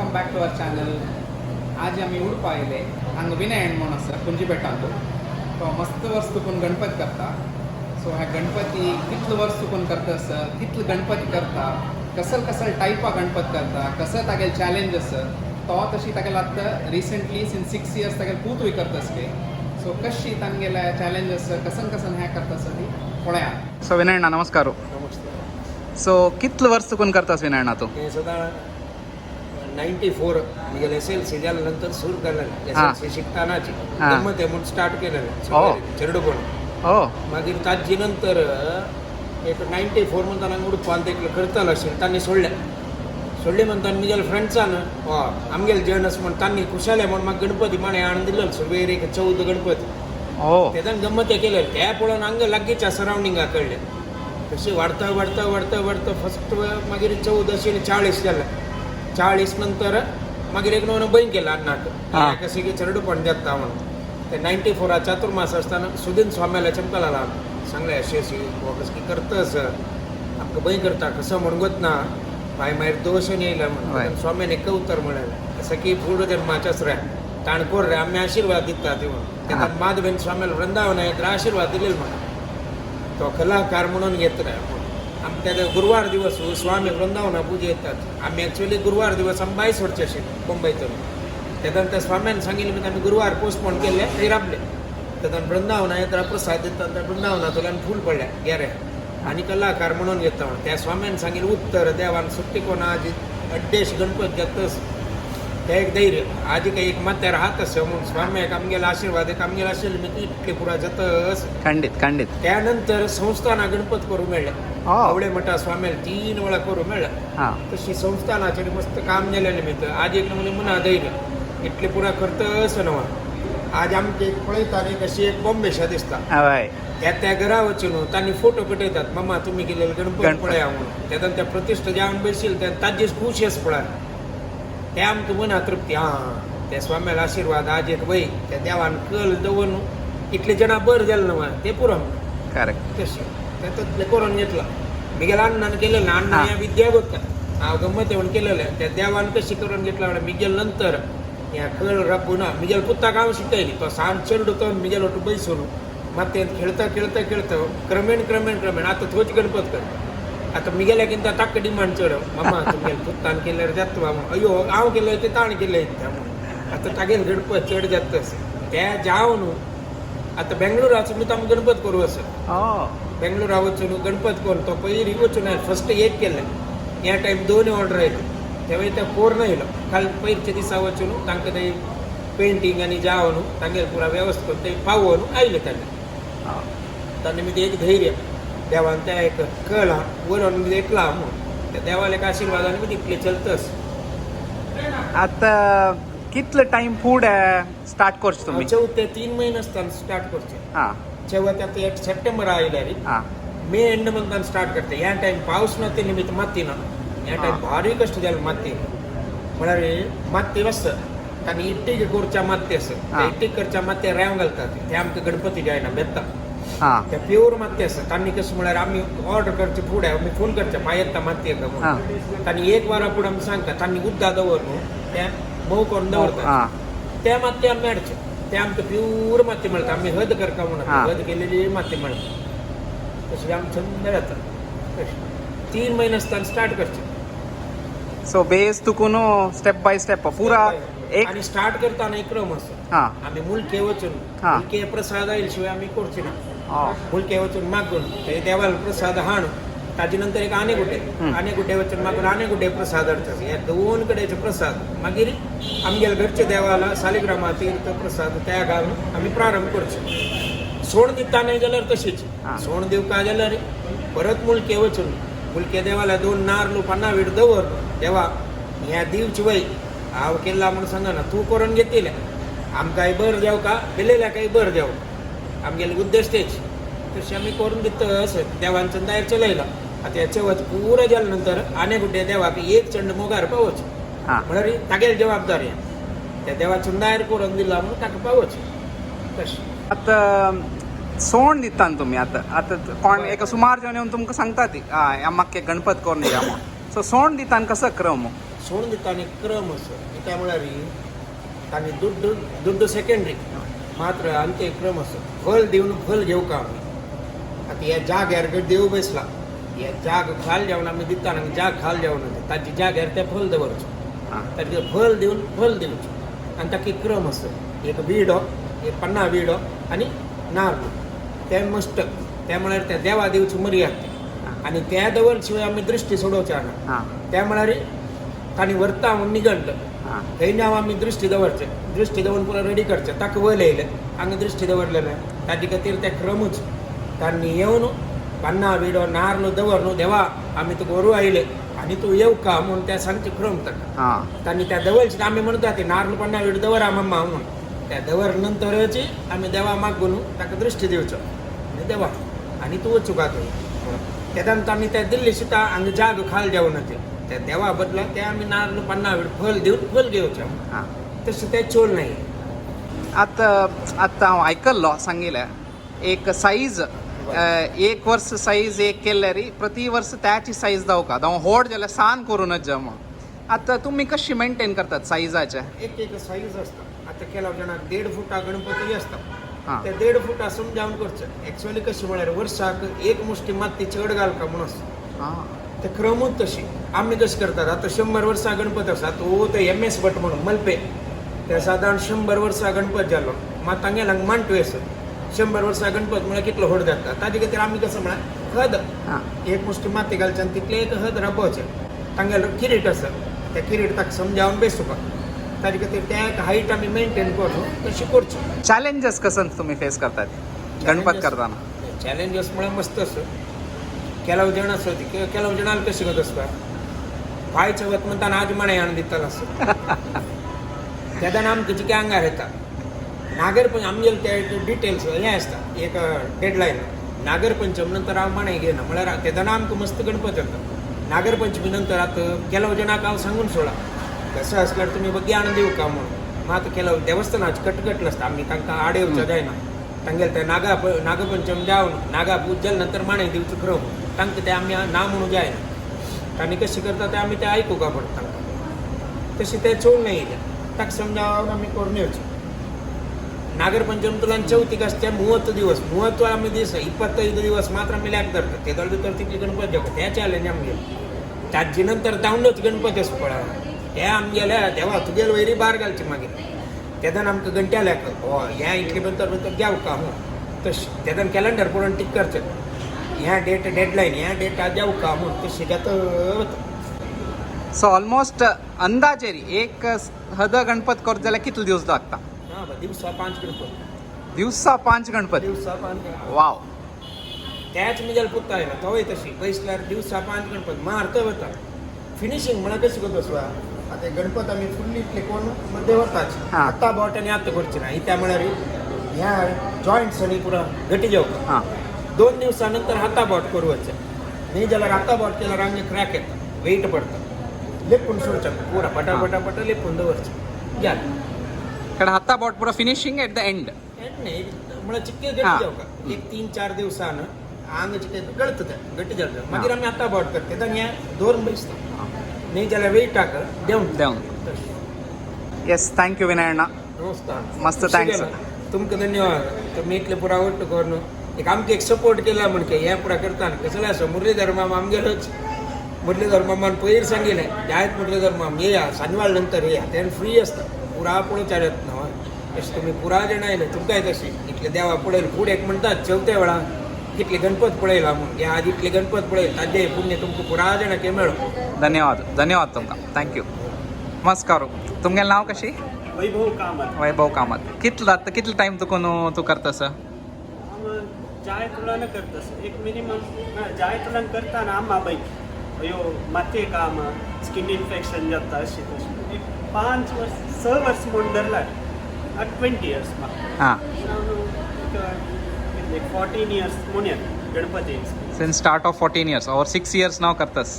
Welcome back to our channel. आज आम्ही उड पाहिले हांगा विनय म्हण आसा कुंजीपेटांत तो मस्त वर्स चुकून गणपती करता. सो ह्या गणपती कितले वर्स चुकून करता आसा, कितले गणपती करता, कसं टायपा गणपती करता, कसं तागेले चॅलेंज आसा तो तशी तागेले आतां रिसेंटली सिन्स 6 years तागेले पूतूय करता आसले. सो कशी तांगेले चॅलेंज आसा कसन हें करता आसा ती पळया. सो विनय नमस्कार. सो कितले वर्स चुकून करतास विनय तू? हे सदा 94 म्हणजे SLC झाल्यानंतर सुरू केलेलं. SLC शिकतानाची गंमत म्हणून स्टार्ट केलेलं चेरडूपण. मागीर ताजी नंतर एक 94 म्हणताना उडपाल ते करतालो असेल तांणी सोडले म्हणता म्हगेल्या फ्रेंड्सान आमगेले जर्नस म्हण तांणी खुशाले म्हण म्हाका गणपती माणे हाडून दिल्लो सुरवेर एक 14 गणपती. तेदान गंमत केले त्या पळोवन हांगा लागींच्या सरावंडिंगा कळले कशी वाडता फस्ट मागीर 14 40 जालें. 40 नंतर मागीर एक नवो बहीण केला नाटक कशें की चेरडूपण जाता म्हणून. ते 94 चातुर्मास असताना सुदीन स्वाम्याला चमकाला सांगले अशी कसं की करतस आमकां बहीण करता कसं म्हणून गोत ना पाय मागीर दोश येयला म्हणून स्वाम्यान एक उतर म्हणाले असं की पूर्ण जन्माच्याच रे ताणकोर रे आमी आशिर्वाद दिता ते म्हणून. तेन्ना माधवेन स्वाम्याला वृंदावन येत आशिर्वाद दिलेलो म्हणून तो कलाकार म्हणून येत रे. आमच्या गुरुवार दिवस स्वामी वृंदावना पुजे येतात. आम्ही ॲक्च्युली गुरुवार दिवस आमी भायर सोडचे आशिल्ले मुंबयतून. तेन्ना त्या स्वाम्यान सांगिल्लें म्हणजे आमी गुरुवार पोस्टपोन केले ते राबले. तेन्ना वृंदावना येता प्रसाद दिता त्या वृंदावनातल्यान फूल पडल्या गेरे आनी कलाकार म्हणून येता. त्या स्वाम्यान सांगिल्लें उत्तर देवान सुट्टी कोण आज अड्डेश गणपती जातस ते एक धैर्य आजी काही एक मात्यार हात असं म्हणून स्वाम्याक आमगेला आशिर्वाद एक आमगेला आशिल्ले मी इतले पुरा जातस खंडित. त्यानंतर संस्थाना गणपत करूं मेळ्ळे. आवळे मठा स्वाम्याला 3 वेळा करूं मेळ्ळा. तशी संस्थानाचेर मस्त काम जालें निमित्त आज एक नमुने मना धैर्य इतले पुरा करतस न्हय. आज आमचे पळयता न्ही कशी एक बॉम्बेशा दिसता त्या घरा वचून तांणी फोटो पेटयतात मम्मा तुमी केलेले गणपती पळया म्हणून. तेन्ना त्या प्रतिश्ठा जे आमी बसशील त्या ताजेच खुशी पळय ते आमकां मना तृप्ती त्या स्वाम्याला आशिर्वाद आज एक वय त्या देवान कल दवरून इतले जाणा बर जालें न्हय ते पुरो तशें त्यातले करून घेतला. मिगेल अण्णान केलेलं ना अण्णा या विद्या बघता हांव गंमत येऊन केलेलं त्या देवान कशी करून घेतला म्हणून मिगेल नंतर ह्या कळ राबून मिगेल पुत्ताक हांव शिकयली तो सांज चेडू तो मिगेल वटू बैसून मातयेंत खेळता क्रमेण आतां थोच गणपत कर. आतां मिगेल्याकिंत ताका डिमांड चड मम्मा तुमगेल पुत्तान केल्यार जाता म्हणून अयो हांव केलें तें ताणें केलें म्हणून आतां तागेल गणपत चड जाता तशें त्या जावन आतां बेंगळुराचो न्हू आमी गणपत करूं असो. बेंगळुरा वचून गणपत करून तो पयलीं वचून फस्ट एक केलें ह्या टायम 2 ऑर्डर येयल्यो तेवेळी ते पोरन येयलो काल पयरच्या दिसा वचून तांकां ते पेंटींग आनी जावन तांगेर पुरा वेवस्था करून ते पावोवन आयले तांणी मी एक धैर्य देवान त्या एक कळ वरून एकला म्हणून त्या देवाला एक आशिर्वादाने मी तितले चलतस. आता कितले टाइम फुडें स्टार्ट करचे तुमी? 3 महिने आसतना स्टार्ट करचे. चवथ आता 1 सप्टेंबर आयल्या रे मे एंड म्हणताना स्टार्ट करते. ह्या टाइम पावस ना ते निमित्त माती ना ह्या टाइम भारी कष्ट जालें माती म्हळ्यार माती आसता तांणी इट्टीक करच्या माती आसता इट्टीक करच्या मातये रेंव घालतात ते आमकां गणपती जायना बेत्ता ते प्युअर माती आसता. तांणी कशें म्हळ्यार आमी ऑर्डर करचे फुडें आमी फोन करचे पांय येता माती येता म्हणून तांणी 1 वरा फुडें आमी सांगता तांणी उद्दा दवर न्हू ते मोव करून दवरतात त्या माती आमी हाडचे ते आमकां प्युअर माती मेळटा. आमी हद करता म्हणून हद केलेली माती मेळटा तशी आमी छंद जाता. 3 महिने आसतना स्टार्ट करचे. सो बेस तुकून स्टेप बाय स्टेप पुरा एक आणि स्टार्ट करताना एक क्रम असतो. आम्ही मुलके वचून मुलके प्रसाद येईल शिवाय आम्ही करची ना. मुलके वचून मागून ते देवाला प्रसाद हाण ताजे नंतर एक आने गुड्डे वचून मागून आने गुड्डे प्रसाद हाडतात. ह्या 2 कडेचे प्रसाद मागीर आमगेल्या घरचे देवाला सालिग्रामा तीर्थ प्रसाद त्या घालून आम्ही प्रारंभ करचो. सोण दिता नाही जाल्यार तशीच सोण दिवका जाल्यार परत मुलके वचून मुलके देवाला 2 नारळ पानावीड दवर देवा ह्या दिवची वय हांव केला म्हणून सांगा ना तूं करून घेतले आमकांय बर जाव का गेलेल्या काही बर जाव आमगेले उद्देश तेच तशें आमी करून दितस देवांचो दायर चलयला. आतां ह्या चवथ पुरो जाल्या नंतर आने गुड्डे देवाक 1 चंड मोगार पावोवचो म्हळ्यार तागेली जबाबदारी त्या देवाचो दायर करून दिला म्हणून ताका पावोवचो तशें. आतां सोण दिता तुमी आतां कोण एक सुमार जावन येवन तुमकां सांगता ती म्हाका गणपत करून दिया म्हणून. सो सोण दितान कसं क्रम सोडून दिता आनी क्रम असो काय म्हळ्यार तांणी दुड्ड सेकंडरी मात्र आमचे क्रम असो फल दिवन फल घेवका आमी आतां ह्या जाग्यार देव बसला हे जाग खाल जेवण आमी दिता आनी जाग खाल जेवण ताची जाग्यार ते फल दवरचो ताचे फल दिवन फल दिवचो आनी ताका क्रम असो एक विडो एक पन्ना विडो आनी नाल्ल ते मस्ट ते म्हळ्यार त्या देवा दिवची मर्याद आनी त्या दवर शिवाय आमी दृश्टी सोडोवचे ना त्या म्हळ्यार तांणी व्हरता म्हूण निघंट थंय हांव आमी दृश्टी दवरचे दृश्टी दवरून पुरो रेडी करचे ताका वयर येयले हांगा दृश्टी दवरलेले ताजे खातीर ते क्रमूच तांणी येवन पन्ना विडो नाल्ल दवर न्हू देवा आमी तुका व्हरू आयले आनी तूं येवका म्हूण ते सांगचे क्रम ताका तांणी त्या दवरचे आमी म्हणटा ते नाल्ल पन्ना विडो दवरा मम्मा म्हूण त्या दवर नंतरची आमी देवा मागून ताका दृश्टी दिवचो आनी देवा आनी तूं वचूं का थंय तेदान तांणी ते दिल्ली सुद्धा हांगा जाग खाल जेवणाचे त्या देवा बदला ते आमी नाल्ल पन्ना विडो फल दिवन फल घेवचे तशें ते चोल नाही आतां हांव आयकल्लो सांगिल्लें एक सायज एक वर्स सायज एक केल्यार प्रति वर्स त्याची सायज जावका जावं व्हड जाल्यार सान करूनच जा म्हण आतां तुमी कशी मेंटेन करतात सायजाचे एक सायज आसता आतां केल्या जाणाक 1.5 फुटा गणपती आसता ते 1.5 फुटा समजावन करचें एक्चुअली कशें म्हळ्यार वर्साक एक मुष्टी माती चड घालका म्हणून आसता ते क्रमूच तशी आमी कशें करतात आतां 100 वर्सां गणपती आसा तो MS भट म्हणून मलपे ते सादारण 100 वर्सां गणपत जालो मात तांगेलांक मांटवे आसत 100 वर्सां गणपत म्हळ्यार कितलो व्हड जाता ताजे खातीर आमी कसं म्हळ्यार हद एक मुष्टी माती घालचे आनी तितले एक हद राबोवचें तांगेलो किरीट आसा त्या किरीट ताका समजावन बेसोवपाक ताजे खातीर त्या हायट आमी मेंटेन करून तशी करची चॅलेंजेस कसं तुम्ही फेस करतात गणपत करताना चॅलेंजेस म्हळ्यार मस्त आसा ಕೆಲವು ಜನ ಸೋತಿ ಕೆಲವು ಜನ ಅಲ್ಲಿ ಸಿಗೋದಸ್ತ भाई चवथ म्हणताना आज म्हणे आणून दितालो असो तेदान आमकां जिके आंगार येता नागरपंच आमगेले ते डिटेल्स हें आसता एक डेडलायन नागरपंचम नंतर हांव माणे घेयना म्हळ्यार तेदान आमकां मस्त गणपती येता नागरपंचमी नंतर आतां केलो जणांक हांव सांगून सोडा कसं आसल्यार तुमी बग्गी आणून दिवका म्हणून मात केलो देवस्थानाची कटकट आसता आमी तांकां आड येवचें जायना तांगेले ते नागपंचम जावन नागा पूज जाले नंतर माणे दिवचो क्रम तांकां ते आमी ना म्हणूं जायना तांणी कशें करता ते आमी ते आयकुका पडटा तांकां तशें ते चोवंक येयलें ताका समजावन आमी करून येवचें नागरपंचमींतल्यान चवथीक आसता ते 30 दिवस 30 आमी दीस 25 दिवस मात्र आमी लॅक धरता तेदोळ भितर तितले गणपती जेवता ते चॅलेंज आमगेलें ताजे नंतर दावंडोच गणपती आसा पळय ते आमगेले देवा तुगेले वयरी भार घालचे मागीर तेदान आमकां घंट्या लॅक ह्या इतले भितर देवका तशें तेदान कॅलेंडर पळोवन टीक करचें ह्या डेट डेडलायन ह्या डेटा देवका म्हूण तशें जाता सो ऑलमोस्ट अंदाजे एक हद गणपत करत जाल्यार कितले दिवस लागता दिवसा 5 गणपती दिवसा 5 गणपती दिवसा 5 वाव त्याच मिजाल पुत्ता येना तोय तशी पयसल्यार दिवसा 5 गणपती मारत वता फिनिशींग म्हळ्यार कशें करता सुद्दां आतां गणपत आमी फुल्ली इतले कोण मध्ये वताच आतां बोटांनी आतां करचें ना त्या म्हळ्यार ह्या जॉयंट्स आनी पुरो गटी जेवता 2 दिवसानंतर हाता बोट करूं वचचें न्ही जाल्यार हाता बोट केल्यार आमगे क्रॅक येता वेट पडटा लेपून सोडचें पुरा पटा लेपून दवरचें या कारण हाता बोट पुरो फिनिशिंग एट द एंड न्ही म्हळ्यार चिक्के गटी जेवका एक 3-4 दिवसान आंग चिक्के गळत तें गटी जाता मागीर आमी हाता बोट करता तेन्ना हें दवरून बसता न्ही जाल्यार वेटाक देंवन येस थँक्यू विनय अण्णा नमस्कार मस्त थँक्स तुमकां धन्यवाद तुमी इतले पुरा वट्ट करून एक आमकां एक सपोर्ट केला म्हणके हें पुरा करता कसलें आसा मुरलीधर मामा आमगेलोच मुरलीधर मामान पयर सांगिल्लें जायत मुरलीधर माम येया सांजवाळ नंतर येया तेन्ना फ्री आसता पुरा पळोवचार येता न्हय तशें तुमी पुरा जाण आयले तुमकांय तशें इतले देवा पळयले फूड एक म्हणटात चवथे वेळा कितले गणपत पळयला म्हूण हे आज इतले गणपत पळयले ताजे पुण्य तुमकां पुरा जाणांक मेळो धन्यवाद तुमकां थँक्यू नमस्कार तुमगेलें नांव कशी वैभव कामत कितलो टायम तूं करता सर जाय तुलान करता एक मिनिमम जाय तुलान करता ना आम्हा बाई अयो माते काम स्किन इन्फेक्शन जाता अशी तशी एक 5 वर्स 6 वर्स म्हणून धरला 20 इयर्स हां 14 इयर्स म्हणून Ganpati since start of 14 years और 6 इयर्स नाव करतास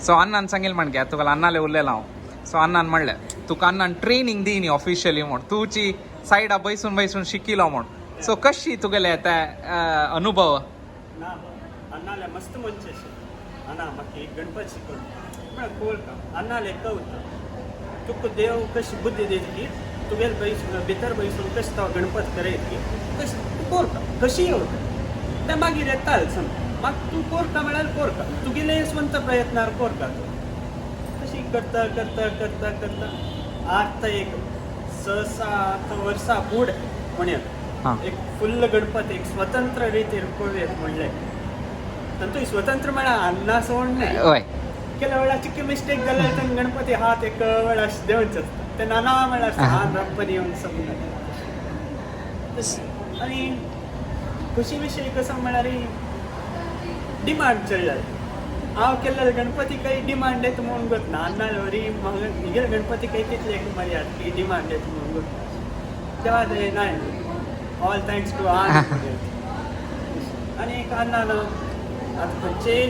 सो अन्नान सांगेल म्हणगे तुका अन्नाले उरलेलो हांव सो अन्नान म्हणलें तुका अन्नान ट्रेनिंग दी न्ही ऑफिशियली म्हूण तुजी सायडा बैसून शिकिलो म्हूण सो कशी तुगेले ते अनुभव ना अन्नाले मस्त मनशे अशी अन्ना म्हाका एक गणपती शिकवलो म्हळ्यार कोरता अन्ना लेका उरता तुका देव कशी बुद्धी दिता की तुगेले बैसून भितर बैसून कशें तो गणपत करयत की कशें कोरता कशी येवता तें मागीर येताल समज म्हाका तूं कोरता म्हळ्यार कोरता तुगेले स्वंत प्रयत्नार कोरता तूं तशी करता करता करता करता आतां एक 6-7 वर्सां फुडें म्हणया एक फुल्ल गणपत एक स्वतंत्र रितीन करूयेत म्हणलें तातूंय स्वतंत्र म्हळ्यार अन्ना सोड न्हय हय केल्या वेळार चिक्की मिस्टेक जाल्यार तर गणपती हात एक वेळार देंवचे आसता ते नाना म्हळ्यार ल्हान रप्पन येवन समजा आनी खुशी विशयी कसो म्हळ्यार डिमांड चडला हांव केल्ले गणपती काही डिमांड येता म्हणून करता अन्ना वरी हिगेले गणपती काही तितले एक मर्याद की डिमांड येता म्हणून करता तेव्हा ते नाय ऑल थँक्स टू आनी एक अन्नान आतां खंयचेय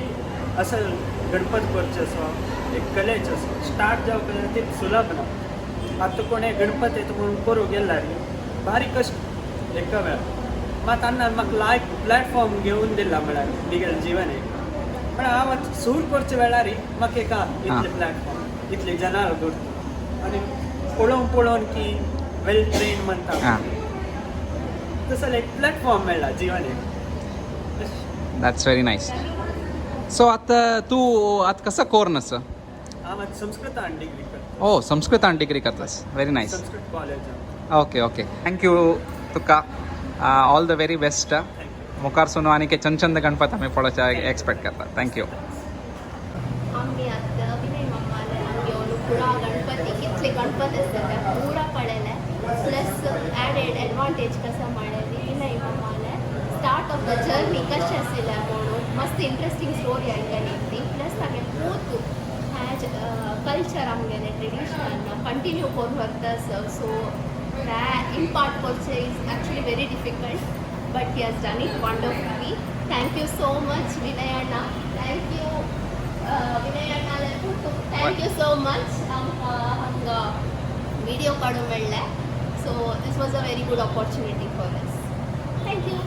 असं गणपत करचें असो एक कलेचें असो स्टार्ट जावपाक ते सुलभ ना आतां कोणें गणपत येता म्हणून करूं गेला रे भारी कश्ट एका वेळार मात अन्नान म्हाका लायक प्लॅटफॉर्म घेवन दिला म्हळ्यार निगेलें जिवन एक म्हळ्यार हांव आतां सूर करच्या वेळार म्हाका एक इतले प्लॅटफॉर्म इतले जनावर करता आनी पळोवन की वेल ट्रेन म्हणटा तसो एक प्लॅटफॉर्म मेळ्ळा जिवन एक दॅट्स व्हेरी नाईस. सो आता तू आता कसं कोर्नस हांव आतां संस्कृतान डिग्री करता ओ संस्कृतान डिग्री करतास व्हेरी नाईस. संस्कृत कॉलेजान ओके ओके थँक्यू तुका ऑल द व्हेरी बेस्ट. मुखार सुनो आनी चंद चंद गणपत आमी पळोवचे एक्सपेक्ट करता. थँक्यू. आमी आतां विनय मामाले घेवन पुरा गणपती कितले गणपती आसता ते पुरा पळयले प्लस एडेड एडवांटेज कसो म्हळ्यार विनय मामाले स्टार्ट ऑफ द जर्नी कशें आशिल्लें म्हणून मस्त इंट्रस्टींग स्टोरी आयिल्ली ती प्लस तागे खूब कल्चर आमगेलें ट्रेडिशनल कंटिन्यू करून व्हरता सो इम्पार्ट करचें is actually very difficult but he has done it wonderfully. Thank you so much Vinay अण्णा. थँक्यू विनय अण्णाले थँक्यू सो मच आमकां व्हिडिओ काडूंक मेळ्ळें so this was a very good opportunity for us. Thank you.